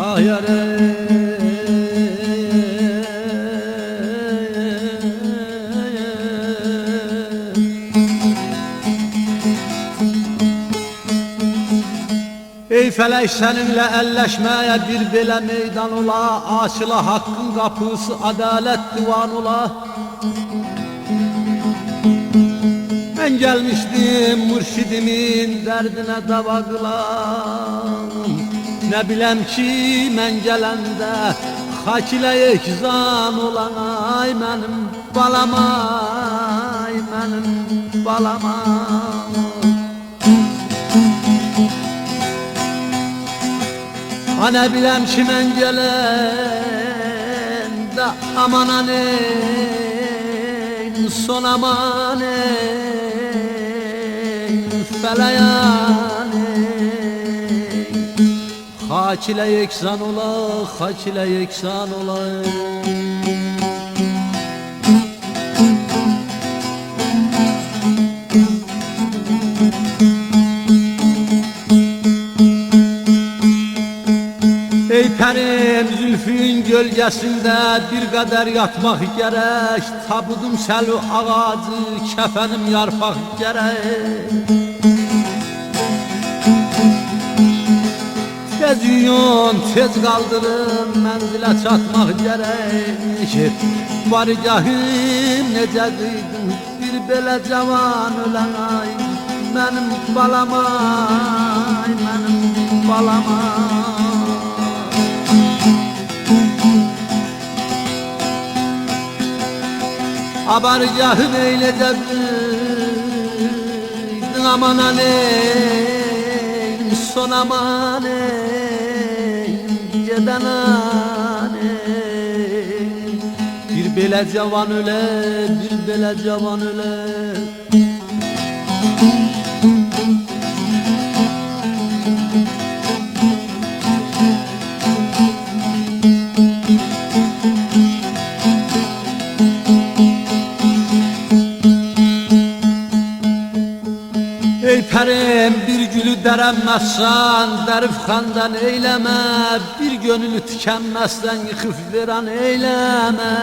Ah yare ey felek seninle elleşmeye bir bile meydan ola, açıla hakkın kapısı adalet divan ola. Ben gelmiştim mürşidimin derdine dava kılan, ne bilem ki mən gələndə xak ilə ekzan olan, ay mənim balam, ay mənim balam. Ne bilem ki mən gələndə aman aneyn son aman feleyan hak ile yeksan ola, hak ile yeksan ola. Ey pərim zülfün gölgesinde bir kadar yatmak gerek, tabudum selvi ağacı, kefenim yarpak gerek. Tez uyun, tez kaldırın, menzile çatmak gerek. Varigahım nece kıydın, bir belə cavan ölen ay, benim balam, ay benim balam. Abargahım eylece kıydın, aman aneyn son aman geden aneyn. Bir belə cavan öle, bir belə cavan öle. Ey pərim bir gülü dərənməzsən, dərif xəndən eyləmə, bir gönülü tükənməzsən, yıxıb verən eyləmə.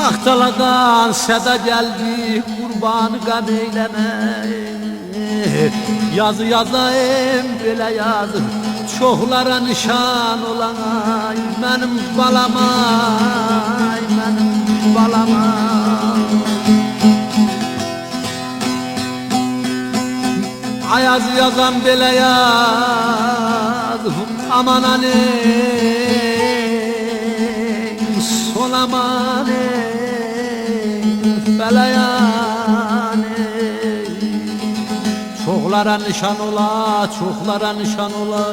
Axtaladan səda gəldi, qurbanı qəm eyləmə. Yazı yazayım, belə yazı, çoxlara nişan olan ay, mənim balam, ay mənim balam. Ayaz yazan belə yaz, aman aneyn son aman belə yani. Çoxlara nişan ola, çoxlara nişan ola.